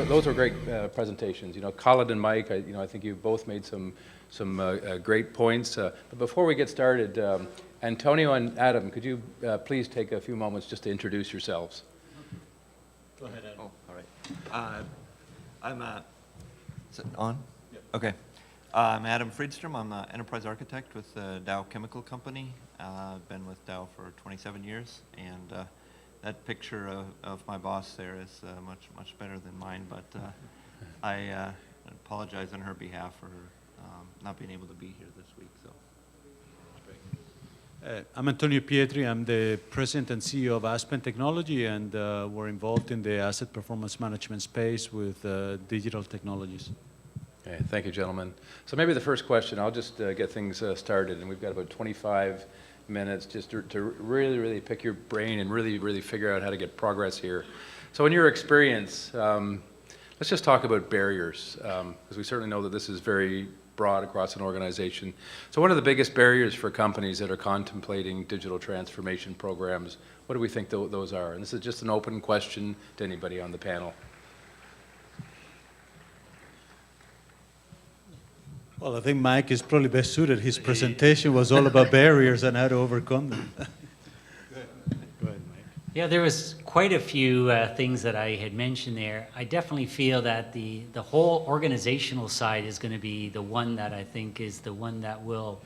those were great presentations. You know, Khalid and Mike, I think you've both made some great points. But before we get started, Antonio and Adam, could you please take a few moments just to introduce yourselves? Go ahead, Adam. Oh, all right. I'm is it on? Yep. Okay. I'm Adam Friedstrom. I'm an enterprise architect with the Dow Chemical Company. I've been with Dow for 27 years, and that picture of my boss there is much better than mine, but I apologize on her behalf for not being able to be here this week. So. I'm Antonio Pietri. I'm the president and CEO of Aspen Technology, and we're involved in the asset performance management space with digital technologies. Okay, thank you, gentlemen. So maybe the first question, I'll just get things started, and we've got about 25 minutes just to really pick your brain and really figure out how to get progress here. So in your experience, let's just talk about barriers, because we certainly know that this is very broad across an organization. So what are the biggest barriers for companies that are contemplating digital transformation programs? What do we think those are? And this is just an open question to anybody on the panel. Well, I think Mike is probably best suited. His presentation was all about barriers and how to overcome them. Go ahead, Mike. Yeah, there was quite a few things that I had mentioned there. I definitely feel that the whole organizational side is going to be the one that I think is the one that will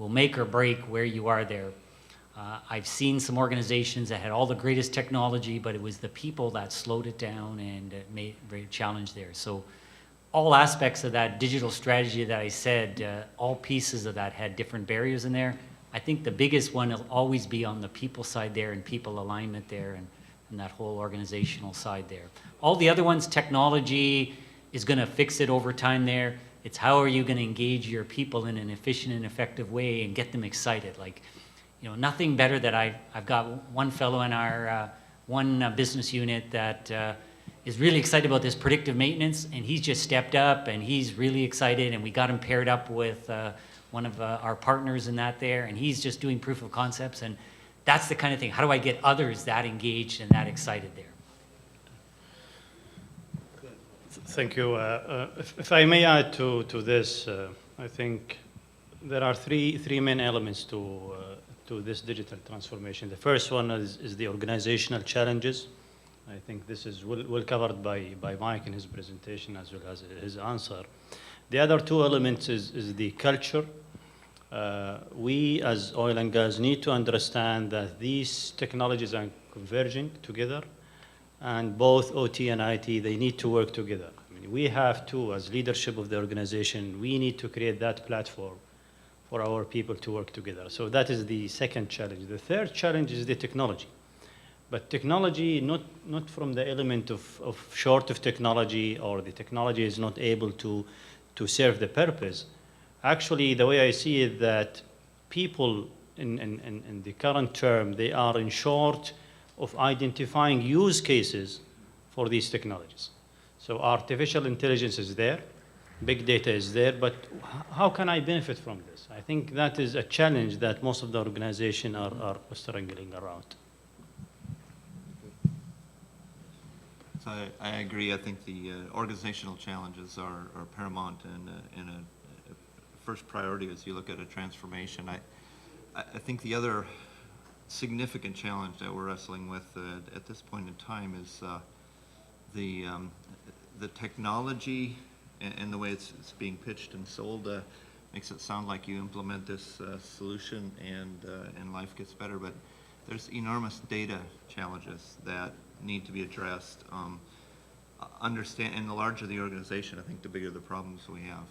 make or break where you are there. I've seen some organizations that had all the greatest technology, but it was the people that slowed it down and made a challenge there. So all aspects of that digital strategy that I said, all pieces of that had different barriers in there. I think the biggest one will always be on the people side there and people alignment there and that whole organizational side there. All the other ones, technology is going to fix it over time there. It's how are you going to engage your people in an efficient and effective way and get them excited. Like, you know, nothing better that I've got one fellow in our one business unit that is really excited about this predictive maintenance, and he's just stepped up and he's really excited, and we got him paired up with one of our partners in that there, and he's just doing proof of concepts, and that's the kind of thing. How do I get others that engaged and that excited there? Thank you. If I may add to this, I think there are three main elements to this digital transformation. The first one is the organizational challenges. I think this is well covered by Mike in his presentation as well as his answer. The other two elements is the culture. We as oil and gas need to understand that these technologies are converging together, and both OT and IT, they need to work together. I mean, we have to, as leadership of the organization, we need to create that platform for our people to work together. So that is the second challenge. The third challenge is the technology. But technology, not from the element of short of technology, or the technology is not able to serve the purpose. Actually, the way I see it, that people in the current term, they are in short of identifying use cases for these technologies. So artificial intelligence is there, big data is there, but how can I benefit from this? I think that is a challenge that most of the organizations are struggling around. So I agree. I think the organizational challenges are paramount, and a first priority as you look at a transformation. I think the other significant challenge that we're wrestling with at this point in time is the technology and the way it's being pitched and sold makes it sound like you implement this solution and life gets better, but there's enormous data challenges that need to be addressed. And the larger the organization, I think the bigger the problems we have.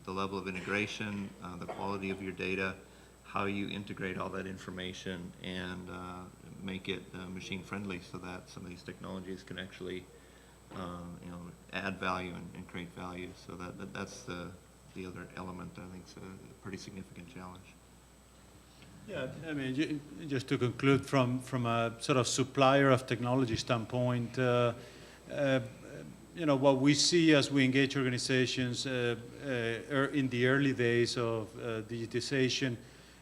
The level of integration, the quality of your data, how you integrate all that information and make it machine friendly so that some of these technologies can actually add value and create value. So that's the other element I think is a pretty significant challenge. Yeah, I mean, just to conclude from a sort of supplier of technology standpoint, what we see as we engage organizations in the early days of digitization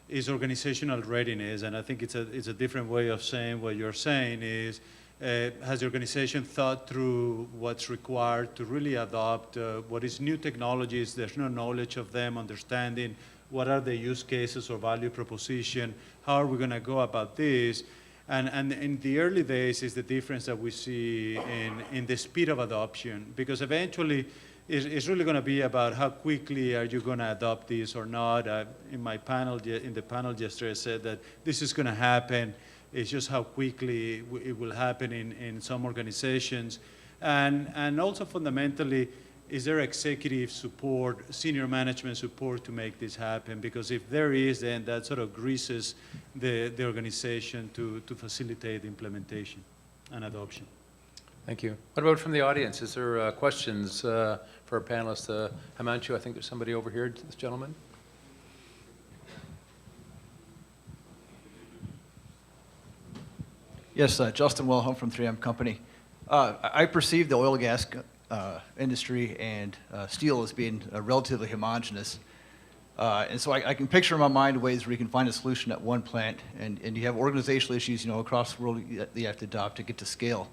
is organizational readiness, and I think it's a different way of saying what you're saying is Has the organization thought through what's required to really adopt what is new technologies? There's no knowledge of them, understanding what are the use cases or value proposition, how are we going to go about this? And in the early days is the difference that we see in the speed of adoption, because eventually it's really going to be about how quickly are you going to adopt this or not. In the panel yesterday, I said that this is going to happen. It's just how quickly it will happen in some organizations. And also fundamentally, is there executive support, senior management support to make this happen? Because if there is, then that sort of greases the organization to facilitate implementation and adoption. Thank you. What about from the audience? Is there questions for our panelists? Himanshu, I think there's somebody over here, this gentleman. Yes, Justin Wilhelm from 3M Company. I perceive the oil and gas industry and steel as being relatively homogeneous. And so I can picture in my mind ways where you can find a solution at one plant, and you have organizational issues, across the world that you have to adopt to get to scale.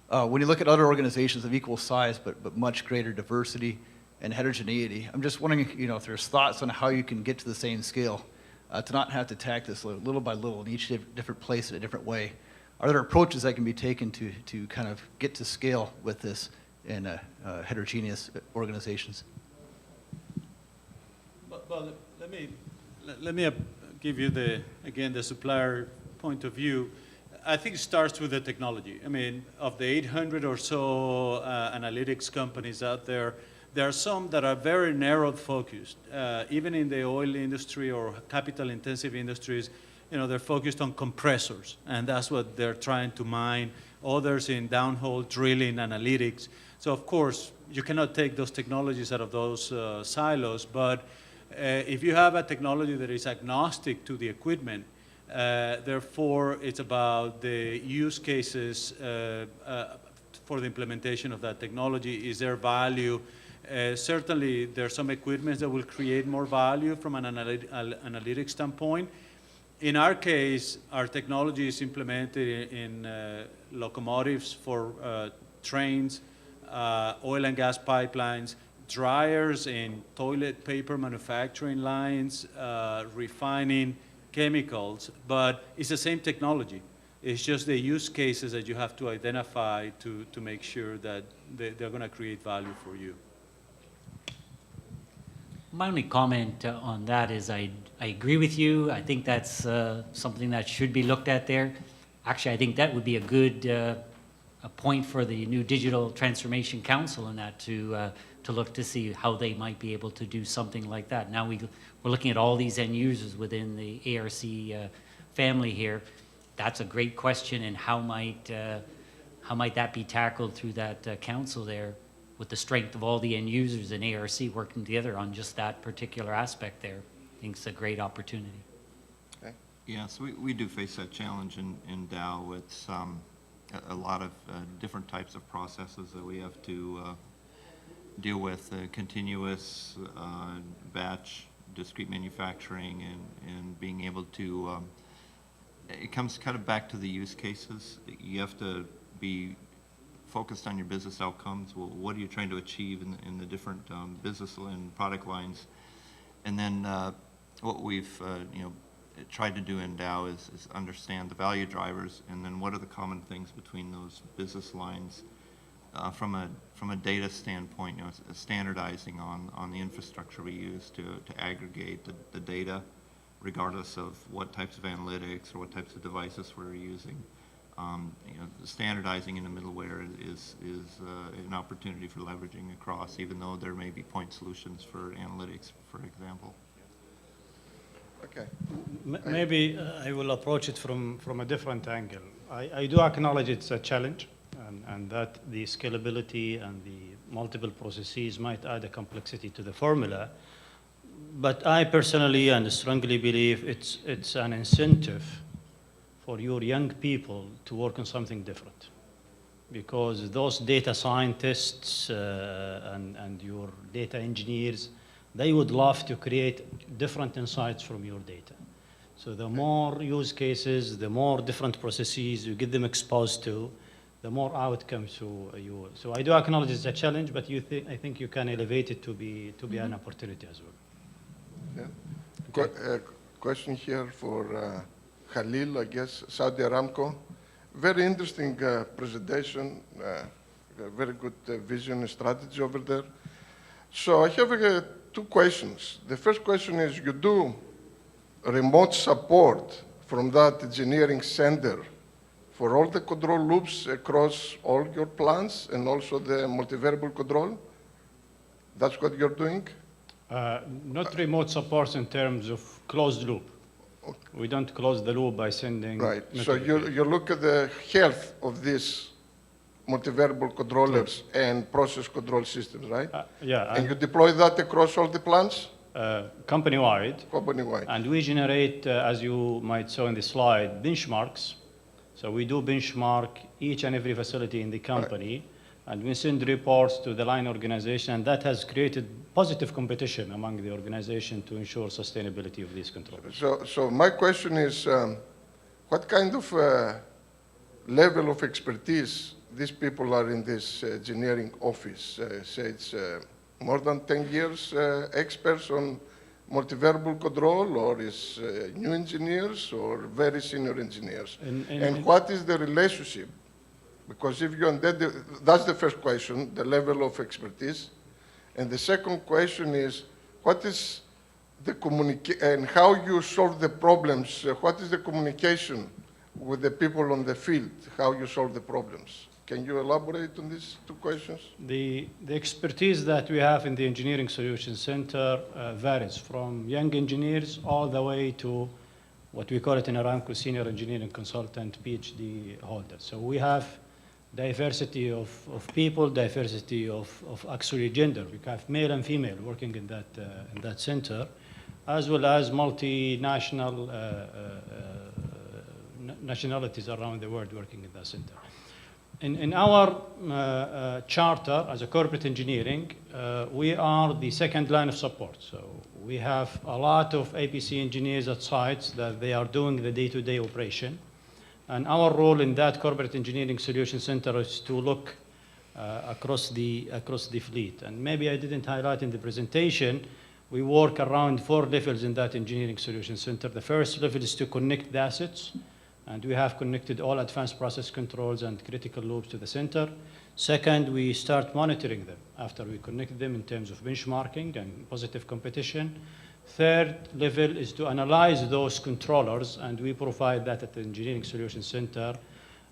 When you look at other organizations of equal size, but much greater diversity and heterogeneity, I'm just wondering, if there's thoughts on how you can get to the same scale, to not have to attack this little by little in each different place in a different way. Are there approaches that can be taken to kind of get to scale with this in heterogeneous organizations? Well, let me give you the supplier point of view. I think it starts with the technology. I mean, of the 800 or so analytics companies out there, there are some that are very narrowed focused. Even in the oil industry or capital intensive industries, they're focused on compressors, and that's what they're trying to mine. Others in downhole drilling analytics. So of course, you cannot take those technologies out of those silos, but if you have a technology that is agnostic to the equipment, therefore it's about the use cases for the implementation of that technology. Is there value? Certainly, there are some equipment that will create more value from an analytic standpoint. In our case, our technology is implemented in locomotives for trains, oil and gas pipelines, dryers in toilet paper manufacturing lines, refining chemicals, but it's the same technology. It's just the use cases that you have to identify to make sure that they're going to create value for you. My only comment on that is I agree with you. I think that's something that should be looked at there. Actually, I think that would be a good a point for the new Digital Transformation Council in that to look to see how they might be able to do something like that. Now we're looking at all these end users within the ARC family here. That's a great question, and how might that be tackled through that council there, with the strength of all the end users and ARC working together on just that particular aspect there. I think it's a great opportunity. Okay. Yeah, so we do face that challenge in Dow with a lot of different types of processes that we have to deal with, continuous, batch, discrete manufacturing, and being able to, it comes kind of back to the use cases. You have to be focused on your business outcomes. Well, what are you trying to achieve in the different business and product lines? And then what we've tried to do in Dow is understand the value drivers, and then what are the common things between those business lines from a data standpoint, standardizing on the infrastructure we use to aggregate the data, regardless of what types of analytics or what types of devices we're using. Standardizing in the middleware is an opportunity for leveraging across, even though there may be point solutions for analytics, for example. Okay. Maybe I will approach it from a different angle. I do acknowledge it's a challenge, and that the scalability and the multiple processes might add a complexity to the formula. But I personally and strongly believe it's an incentive for your young people to work on something different, because those data scientists and your data engineers, they would love to create different insights from your data. So the more use cases, the more different processes you get them exposed to, the more outcomes you will. So I do acknowledge it's a challenge, but I think you can elevate it to be an opportunity as well. Yeah. Question here for Khalil, I guess, Saudi Aramco. Very interesting presentation, very good vision and strategy over there. So I have two questions. The first question is, you do remote support from that engineering center for all the control loops across all your plants and also the multivariable control? That's what you're doing? Not remote support in terms of closed loop. We don't close the loop by sending. Right. So you look at the health of these multivariable controllers and process control systems, right? Yeah. And you deploy that across all the plants? Company-wide. Company-wide. And we generate, as you might saw in the slide, benchmarks. So we do benchmark each and every facility in the company, and we send reports to the line organization, and that has created positive competition among the organization to ensure sustainability of these controls. So my question is, what kind of level of expertise these people are in this engineering office? Say it's more than 10 years experts on multivariable control, or is new engineers or very senior engineers? And what is the relationship? Because if you that's the first question, the level of expertise. And the second question is, what is the and how you solve the problems? What is the communication with the people on the field? How you solve the problems? Can you elaborate on these two questions? The expertise that we have in the Engineering Solutions Center varies from young engineers all the way to what we call it in Aramco senior engineering consultant, PhD holders. So we have diversity of people, diversity of actually gender. We have male and female working in that center, as well as multinational nationalities around the world working in that center. In our charter as a corporate engineering, we are the second line of support. So we have a lot of APC engineers at sites that they are doing the day-to-day operation. And our role in that corporate engineering solution center is to look across the fleet. And maybe I didn't highlight in the presentation, we work around 4 levels in that engineering solution center. The first level is to connect the assets. And we have connected all advanced process controls and critical loops to the center. Second, we start monitoring them after we connected them in terms of benchmarking and positive competition. Third level is to analyze those controllers, and we provide that at the Engineering Solutions Center.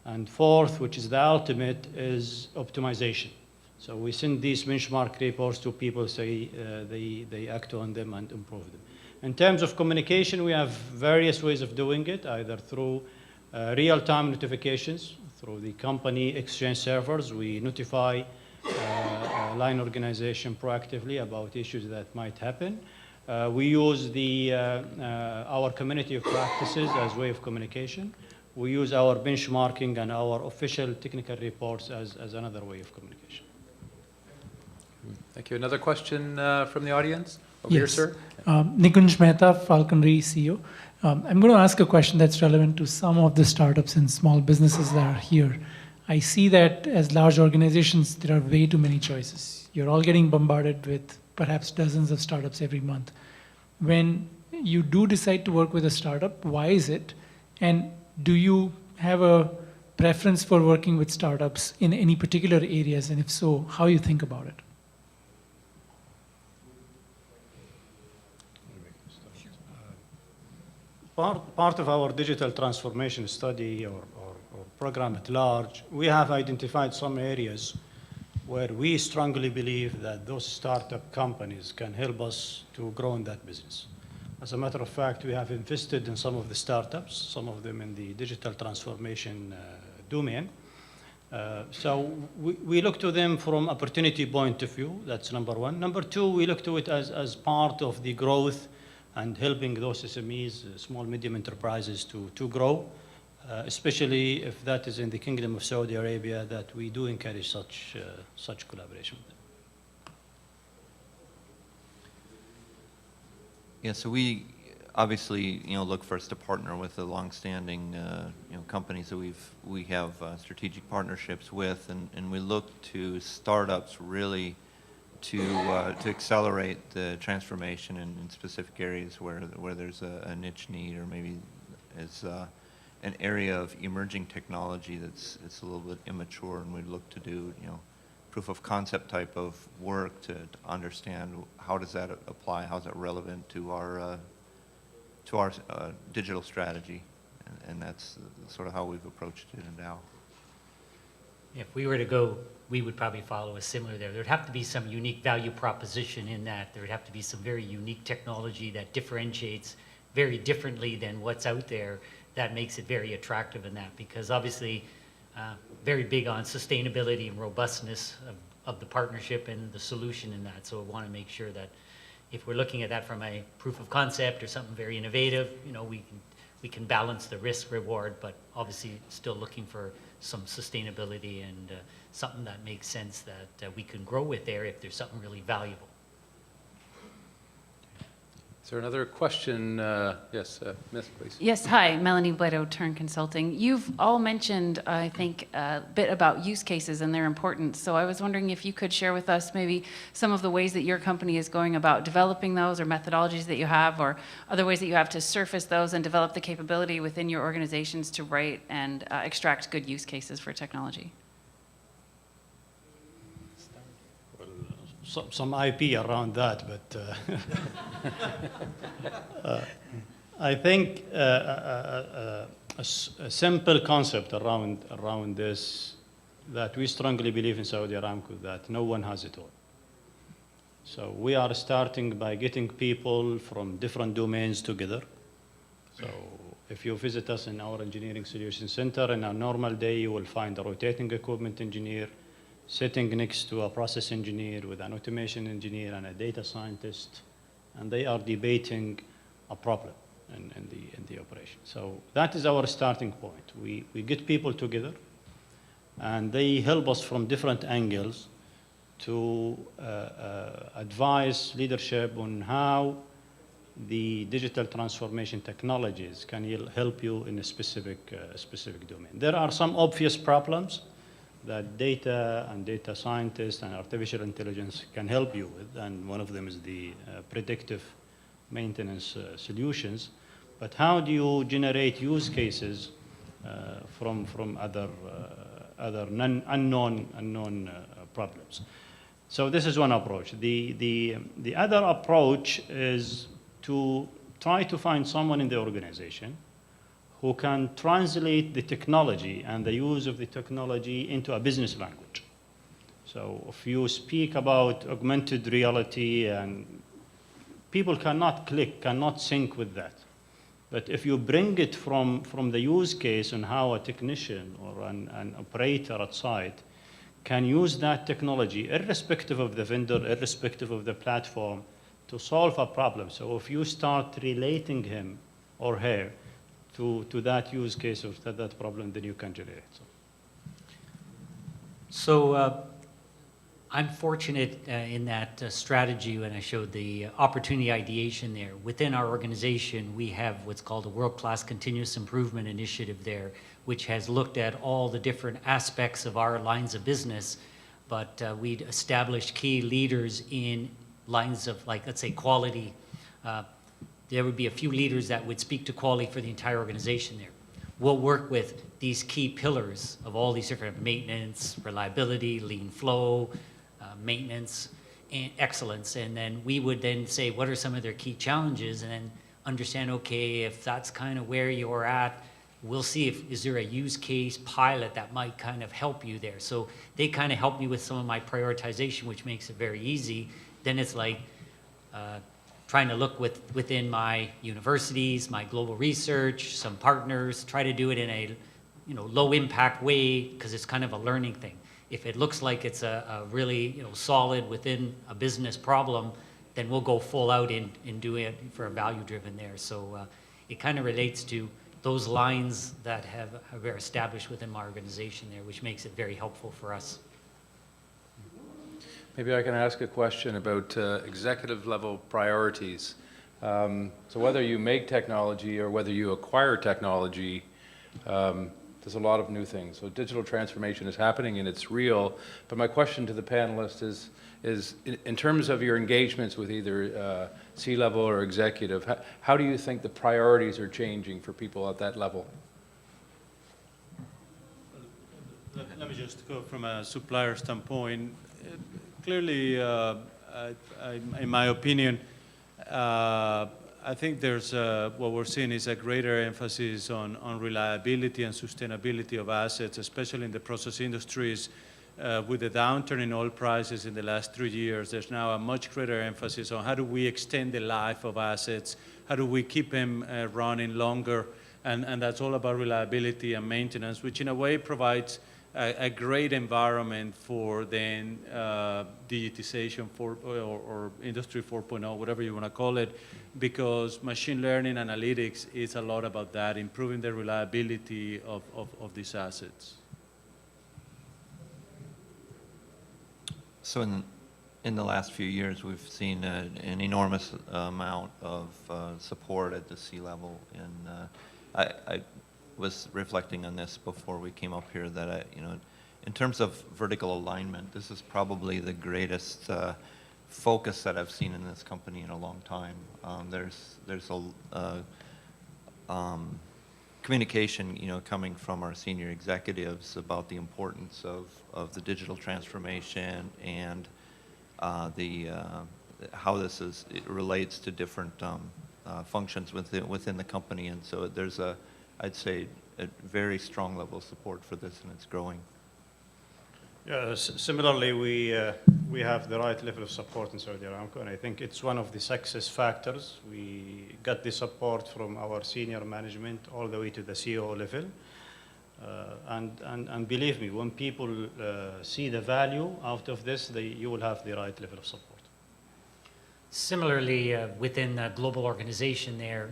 And fourth, which is the ultimate, is optimization. So we send these benchmark reports to people, say they act on them and improve them. In terms of communication, we have various ways of doing it, either through real-time notifications through the company exchange servers. We notify line organization proactively about issues that might happen. We use our community of practices as way of communication. We use our benchmarking and our official technical reports as another way of communication. Thank you. Another question from the audience? Over here, sir. Nikunj Mehta, Falconry CEO. I'm going to ask a question that's relevant to some of the startups and small businesses that are here. I see that as large organizations, there are way too many choices. You're all getting bombarded with perhaps dozens of startups every month. When you do decide to work with a startup, why is it? And do you have a preference for working with startups in any particular areas? And if so, how you think about it? Part of our digital transformation study or program at large, we have identified some areas where we strongly believe that those startup companies can help us to grow in that business. As a matter of fact, we have invested in some of the startups, some of them in the digital transformation domain. So we look to them from opportunity point of view. That's number one. Number two, we look to it as part of the growth and helping those SMEs, small, medium enterprises to grow, especially if that is in the Kingdom of Saudi Arabia, that we do encourage such collaboration with them. Yeah, so obviously, look for us to partner with the longstanding, companies that we have strategic partnerships with, and we look to startups really to accelerate the transformation in specific areas where there's a niche need, or maybe is an area of emerging technology it's a little bit immature, and we look to do proof of concept type of work to understand how does that apply, how is that relevant to our digital strategy, and that's sort of how we've approached it in Dow. If we were to go, we would probably follow a similar there. There'd have to be some unique value proposition in that. There would have to be some very unique technology that differentiates very differently than what's out there, that makes it very attractive in that, because obviously very big on sustainability and robustness of the partnership and the solution in that. So we want to make sure that if we're looking at that from a proof of concept or something very innovative, we can balance the risk reward, but obviously still looking for some sustainability and something that makes sense that we can grow with there if there's something really valuable. Is there another question? Yes, Miss, please. Yes, hi, Melanie Bledo, Turn Consulting. You've all mentioned, I think, a bit about use cases and their importance. So I was wondering if you could share with us maybe some of the ways that your company is going about developing those, or methodologies that you have, or other ways that you have to surface those and develop the capability within your organizations to write and extract good use cases for technology. Some IP around that, but I think a simple concept around this, that we strongly believe in Saudi Aramco, that no one has it all. So we are starting by getting people from different domains together. So if you visit us in our Engineering Solutions Center, in a normal day, you will find a rotating equipment engineer sitting next to a process engineer with an automation engineer and a data scientist, and they are debating a problem in the operation. So that is our starting point. We get people together, and they help us from different angles to advise leadership on how the digital transformation technologies can help you in a specific domain. There are some obvious problems that data and data scientists and artificial intelligence can help you with, and one of them is the predictive maintenance solutions. But how do you generate use cases from other unknown problems? So this is one approach. The other approach is to try to find someone in the organization who can translate the technology and the use of the technology into a business language. So if you speak about augmented reality, and people cannot sync with that. But if you bring it from the use case on how a technician or an operator at site can use that technology, irrespective of the vendor, irrespective of the platform, to solve a problem. So if you start relating him or her to that use case or to that problem, then you can generate. So I'm fortunate in that strategy when I showed the opportunity ideation there. Within our organization, we have what's called a world-class continuous improvement initiative there, which has looked at all the different aspects of our lines of business, but we'd established key leaders in lines of, like, let's say, quality. There would be a few leaders that would speak to quality for the entire organization there. We'll work with these key pillars of all these different maintenance, reliability, lean flow, maintenance, and excellence. And then we would then say, what are some of their key challenges? And then understand, okay, if that's kind of where you're at, we'll see is there a use case pilot that might kind of help you there. So they kind of help me with some of my prioritization, which makes it very easy. Then it's like, trying to look within my universities, my global research, some partners, try to do it in a low impact way, because it's kind of a learning thing. If it looks like it's a really solid within a business problem, then we'll go full out in doing it for a value driven there. So it kind of relates to those lines that have established within my organization there, which makes it very helpful for us. Maybe I can ask a question about executive level priorities. So whether you make technology or whether you acquire technology, there's a lot of new things. So digital transformation is happening and it's real. But my question to the panelists is in terms of your engagements with either C-level or executive, how do you think the priorities are changing for people at that level? Let me just go from a supplier standpoint. Clearly, in my opinion, I think there's what we're seeing is a greater emphasis on reliability and sustainability of assets, especially in the process industries. With the downturn in oil prices in the last 3 years, there's now a much greater emphasis on how do we extend the life of assets, how do we keep them running longer, and that's all about reliability and maintenance, which in a way provides a great environment for then digitization or Industry 4.0, whatever you want to call it, because machine learning analytics is a lot about that, improving the reliability of these assets. So in the last few years, we've seen an enormous amount of support at the C-level, and I was reflecting on this before we came up here that in terms of vertical alignment, this is probably the greatest focus that I've seen in this company in a long time. There's a communication, coming from our senior executives about the importance of the digital transformation and how it relates to different functions within the company, and so there's I'd say a very strong level of support for this, and it's growing. Yeah, similarly, we have the right level of support in Saudi Aramco, and I think it's one of the success factors. We got the support from our senior management all the way to the CEO level. And believe me, when people see the value out of this, you will have the right level of support. Similarly, within the global organization there,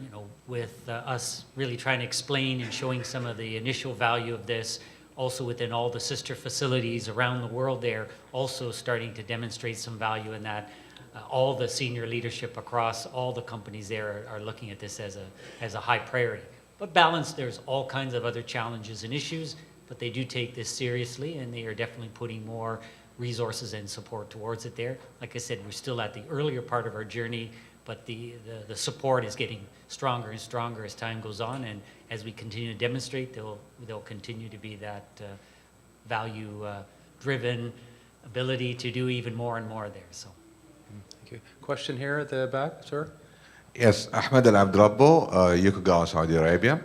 with us really trying to explain and showing some of the initial value of this, also within all the sister facilities around the world there, also starting to demonstrate some value in that. All the senior leadership across all the companies there are looking at this as a high priority. But balanced, there's all kinds of other challenges and issues, but they do take this seriously, and they are definitely putting more resources and support towards it there. Like I said, we're still at the earlier part of our journey, but the support is getting stronger and stronger as time goes on, and as we continue to demonstrate, they'll continue to be that value-driven ability to do even more and more there. So, Thank you. Question here at the back, sir. Yes, Ahmed Al-Abdrabbo, Yokogawa, Saudi Arabia.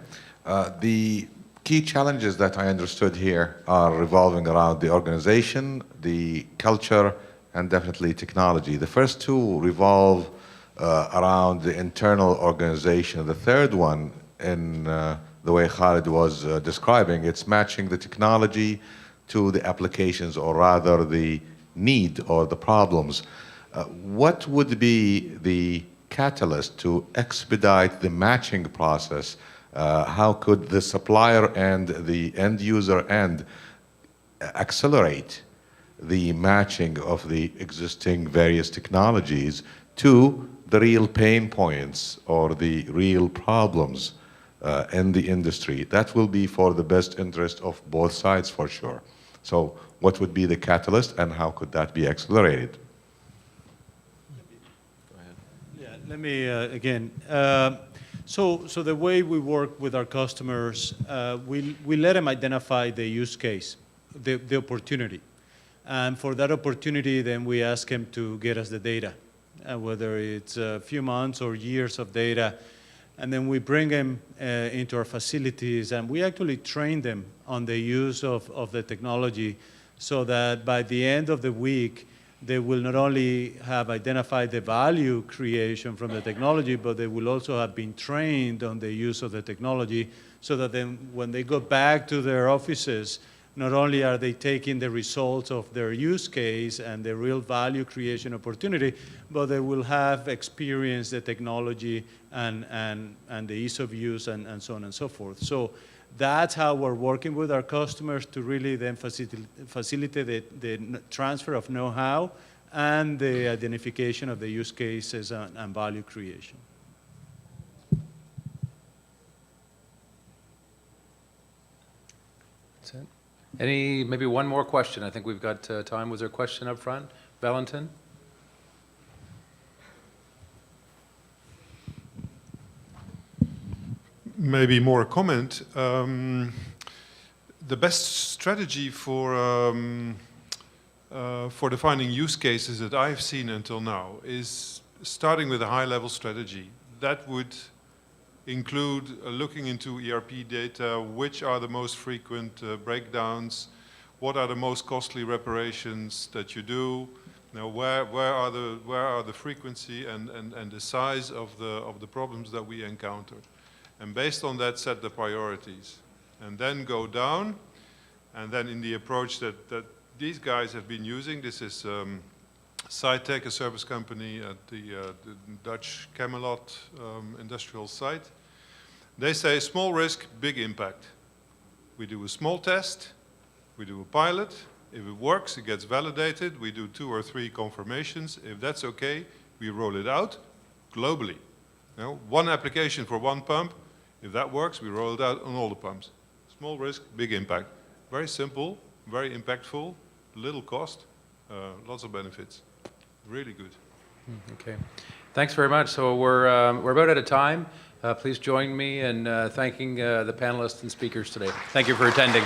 The key challenges that I understood here are revolving around the organization, the culture, and definitely technology. The first two revolve around the internal organization. The third one, in the way Khalid was describing, it's matching the technology to the applications, or rather the need or the problems. What would be the catalyst to expedite the matching process? How could the supplier and the end user end accelerate the matching of the existing various technologies to the real pain points or the real problems in the industry? That will be for the best interest of both sides, for sure. So what would be the catalyst, and how could that be accelerated? Yeah, let me, again, so the way we work with our customers, we let them identify the use case, the opportunity. And for that opportunity, then we ask them to get us the data, whether it's a few months or years of data. And then we bring them into our facilities, and we actually train them on the use of the technology, so that by the end of the week, they will not only have identified the value creation from the technology, but they will also have been trained on the use of the technology, so that then when they go back to their offices, not only are they taking the results of their use case and the real value creation opportunity, but they will have experienced the technology and the ease of use and so on and so forth. So that's how we're working with our customers to really then facilitate the transfer of know-how and the identification of the use cases and value creation. That's it. Maybe one more question. I think we've got time. Was there a question up front? Valentin? Maybe more a comment. The best strategy for defining use cases that I've seen until now is starting with a high-level strategy. That would include looking into ERP data, which are the most frequent breakdowns, what are the most costly reparations that you do, where are the frequency and the size of the problems that we encounter. And based on that, set the priorities. And then go down, and then in the approach that these guys have been using, this is Cytec, a service company at the Dutch Camelot industrial site. They say small risk, big impact. We do a small test, we do a pilot. If it works, it gets validated. We do 2 or 3 confirmations. If that's okay, we roll it out globally. One application for one pump. If that works, we roll it out on all the pumps. Small risk, big impact. Very simple, very impactful, little cost, lots of benefits. Really good. Okay. Thanks very much. So we're about out of time. Please join me in thanking the panelists and speakers today. Thank you for attending.